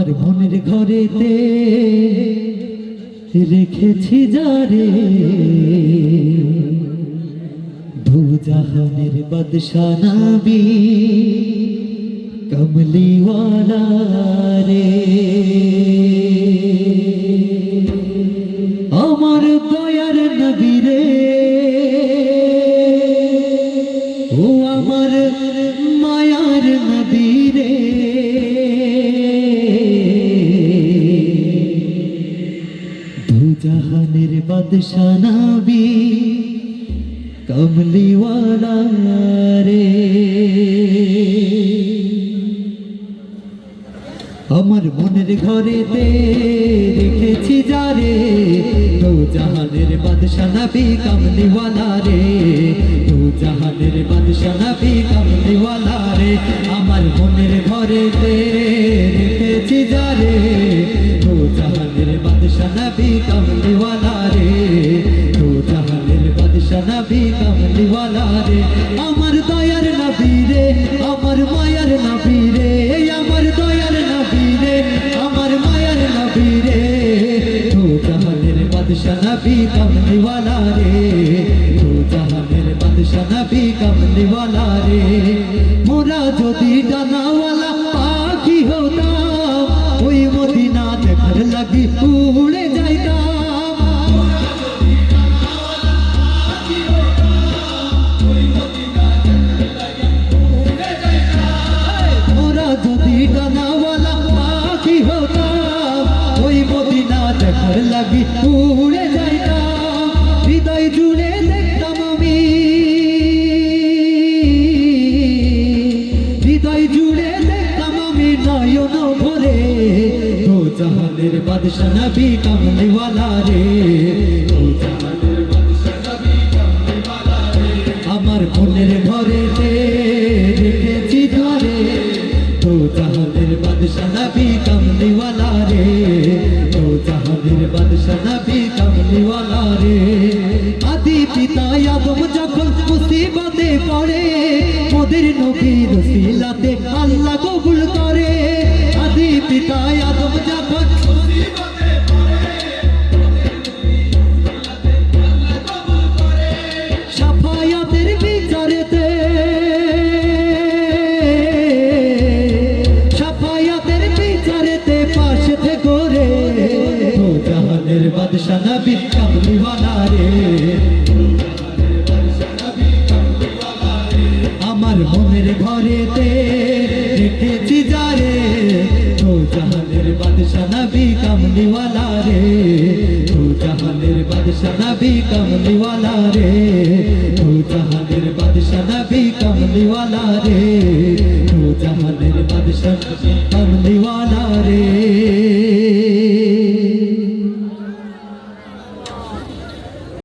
আমার মনের ঘরেতে রেখেছি যারে দু জাহানের বাদশা নবী কমলিওয়ালা রে। আমার দয়ার নবী রে, ও আমার মায়ার নবী রে, দু জাহানের বাদশা নবী কমলিওয়ালা রে। আমার মনের ঘরেতে রেখেছি যারে দু জাহানের বাদশা নবী কমলিওয়ালা রে, দু জাহানের বাদশা নবী কমলিওয়ালা রে। আমার মনের ঘরেতে রেখেছি যারে দু জাহানের বাদশা নবী কমলিওয়ালা রে, দু জাহানের বাদশা নবী কমলিওয়ালা রে। আমার দয়ার নবী রে, আমার মায়ার নবী রে, আমার দয়ার নবী রে, আমার মায়ার নবী রে, দু জাহানের বাদশা নবী কমলিওয়ালা রে, দু জাহানের বাদশা নবী কমলিওয়ালা রে। মোরা যদি ডানাওয়ালা পাখি হতাম, ওই মদিনা দেখার লাগি উড়ে যাইতাম। মোরা যদি ডানাওয়ালা পাখি হতাম, ওই মদিনা দেখার লাগি উড়ে যাইতাম। হৃদয় জুড়ে দেখতাম আমি, হৃদয় জুড়ে দেখতাম আমি নয়ন ভরে দু জাহানের বাদশা নবী কমলিওয়ালা রে, দু জাহানের বাদশা নবী কমলিওয়ালা রে। আমার মনের ঘরেতে রেখেছি ধরে দু জাহানের বাদশা নবী কমলিওয়ালা রে, দু জাহানের বাদশা নবী কমলিওয়ালা রে। আদি পিতা আদম যখন মুসিবতে পড়ে, মোদের নবীর ওসিলাতে আল্লাহ কবুল করে। আদি পিতা আদম যখন মুসিবতে পড়ে, শাফায়াতের বিচারেতে, শাফায়াতের বিচারেতে পাশে থেকে রে দু জাহানের বাদশা নবী কমলিওয়ালা রে, আমার মনের ঘরেতে রেখেছি যারে দু জাহানের বাদশা নবী কমলিওয়ালা রে, দু জাহানের বাদশা নবী কমলিওয়ালা রে, দু জাহানের বাদশা নবী কমলিওয়ালা রে, দু জাহানের বাদশা।